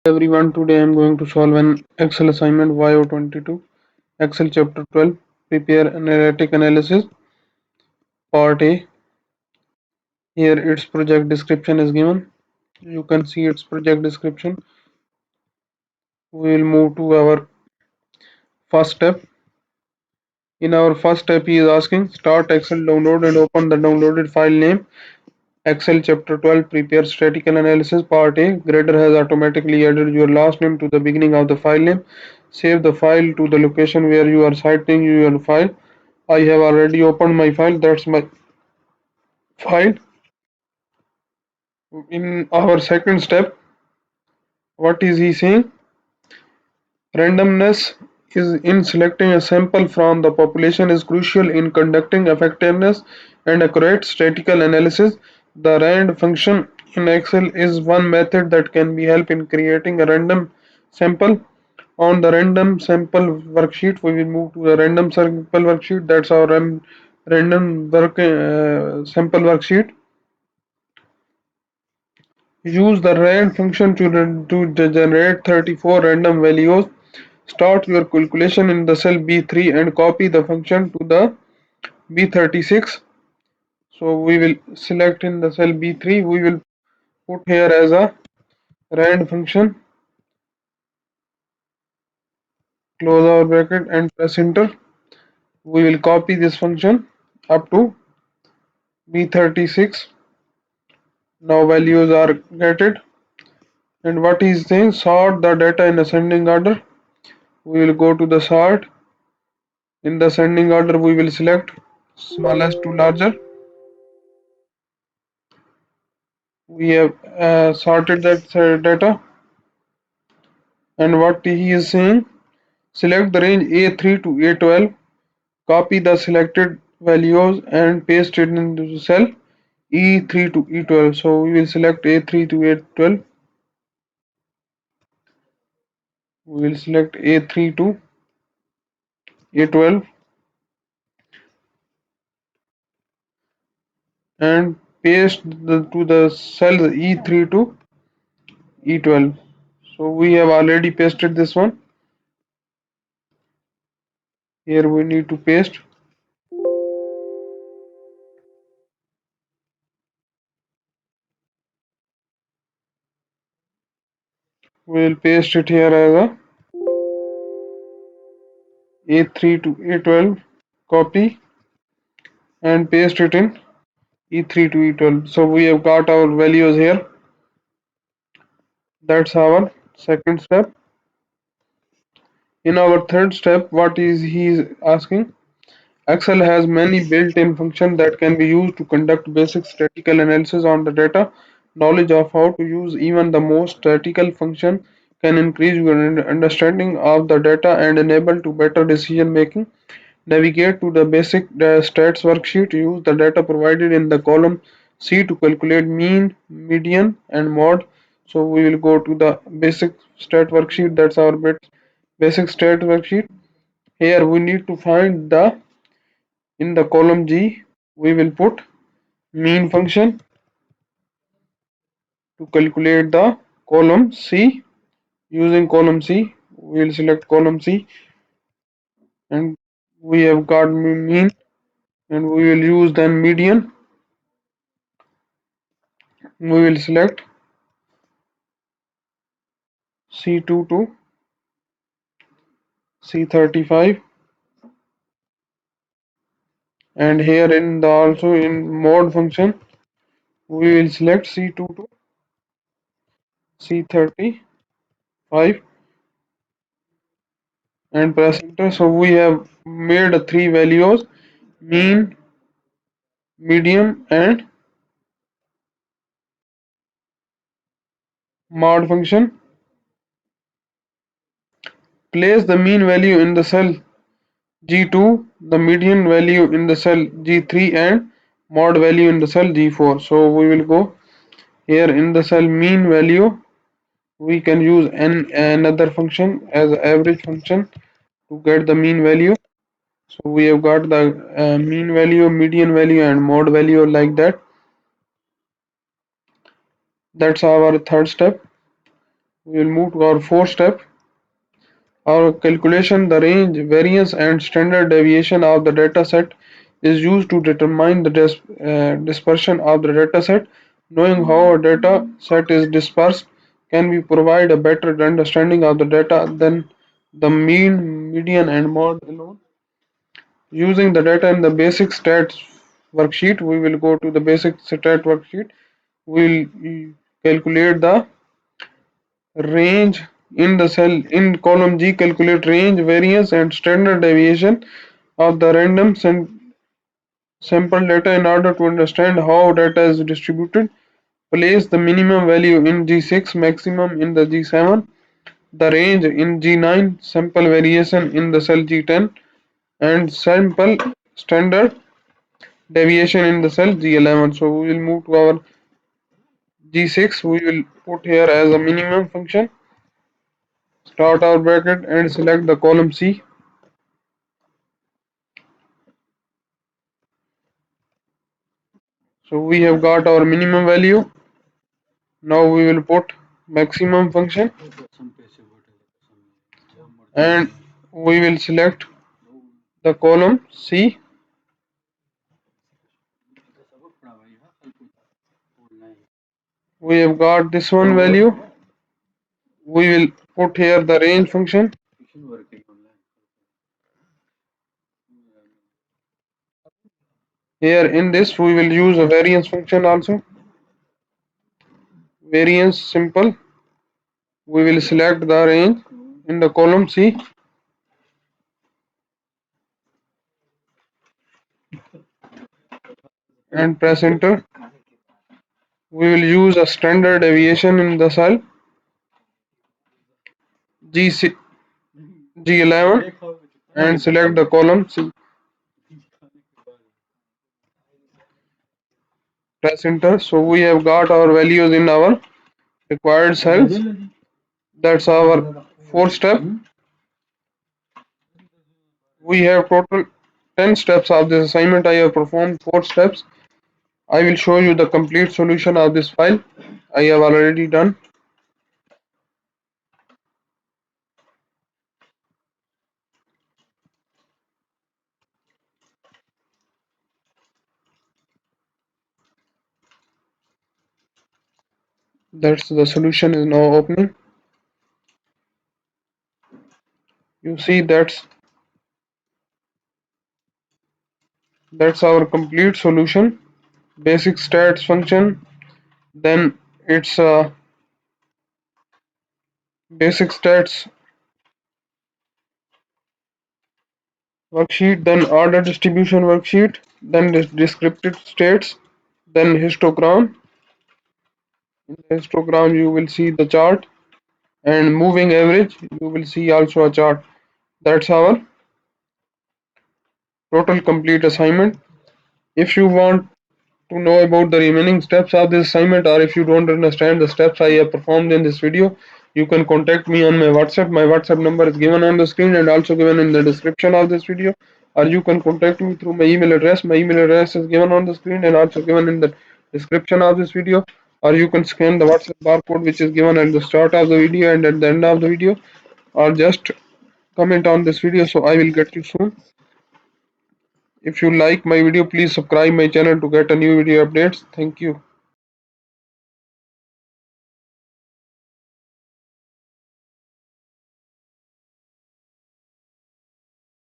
Everyone, today I am going to solve an Excel assignment YO22, Excel chapter 12, prepare analytic analysis, part A. Here its project description is given. You can see its project description. We will move to our first step. In our first step, he is asking start Excel download and open the downloaded file name. Excel chapter 12, prepare statistical analysis, part A. Grader has automatically added your last name to the beginning of the file name. Save the file to the location where you are citing your file. I have already opened my file. That's my file. In our second step, what is he saying? Randomness is in selecting a sample from the population is crucial in conducting effectiveness and accurate statistical analysis. The rand function in Excel is one method that can be help in creating a random sample. On the random sample worksheet, we will move to the random sample worksheet. That's our random sample worksheet. Use the rand function to generate 34 random values. Start your calculation in the cell B3 and copy the function to the B36. So we will select in the cell B3. We will put here as a rand function. Close our bracket and press enter. We will copy this function up to B36. Now values are getted. And what is saying? Sort the data in ascending order. We will go to the sort. In the ascending order, we will select smallest to larger. We have sorted that data. And what he is saying, select the range A3 to A12, copy the selected values and paste it into the cell E3 to E12. So we will select A3 to A12. We will select A3 to A12 and paste to the cell E3 to E12. So we have already pasted this one. Here we need to paste. We will paste it here as a A3 to A12, copy and paste it in E3 to E12. So we have got our values here. That's our second step. In our third step, what is he asking? Excel has many built-in functions that can be used to conduct basic statistical analysis on the data. Knowledge of how to use even the most statistical function can increase your understanding of the data and enable to better decision making. Navigate to the basic stats worksheet. Use the data provided in the column C to calculate mean, median, and mode. So we will go to the basic stat worksheet. That's our basic stat worksheet. Here we need to find the in the column G. We will put mean function to calculate the column C. Using column C, we will select column C, and we have got mean, and we will use then median. We will select C2 to C35, and here in the also in mode function we will select C2 to C35 and press enter. So we have made three values: mean, median, and mode function. Place the mean value in the cell G2, the median value in the cell G3, and mode value in the cell G4. So we will go here in the cell mean value. We can use another function as average function to get the mean value. So we have got the mean value, median value, and mode value like that. That's our third step. We will move to our fourth step. Our calculation, the range, variance and standard deviation of the data set is used to determine the dispersion of the data set. Knowing how a data set is dispersed can we provide a better understanding of the data than the mean, median and mode alone. Using the data in the basic stats worksheet, we will go to the basic stat worksheet. We will calculate the range in the cell in column G. Calculate range, variance and standard deviation of the random sample data in order to understand how data is distributed. Place the minimum value in G6, maximum in the G7, the range in G9, sample variation in the cell G10 and sample standard deviation in the cell G11. So we will move to our G6. We will put here as a minimum function, start our bracket and select the column C. So we have got our minimum value. Now we will put maximum function and we will select the column C. We have got this one value. We will put here the range function. Here in this we will use a variance function also. Variance simple. We will select the range in the column C and press enter. We will use a standard deviation in the cell G11 and select the column C. Press enter. So we have got our values in our required cells. That's our fourth step. We have total 10 steps of this assignment. I have performed 4 steps. I will show you the complete solution of this file. I have already done. That's the solution is now opening. You see that's our complete solution. Basic stats function, then it's a basic stats worksheet, then order distribution worksheet, then descriptive states, then histogram. In the histogram you will see the chart and moving average you will see also a chart. That's our total complete assignment. If you want to know about the remaining steps of this assignment or if you don't understand the steps I have performed in this video, you can contact me on my WhatsApp. My WhatsApp number is given on the screen and also given in the description of this video, or you can contact me through my email address. My email address is given on the screen and also given in the description of this video, or you can scan the WhatsApp barcode which is given at the start of the video and at the end of the video, or just comment on this video so I will get you soon. If you like my video, please subscribe my channel to get a new video updates. Thank you.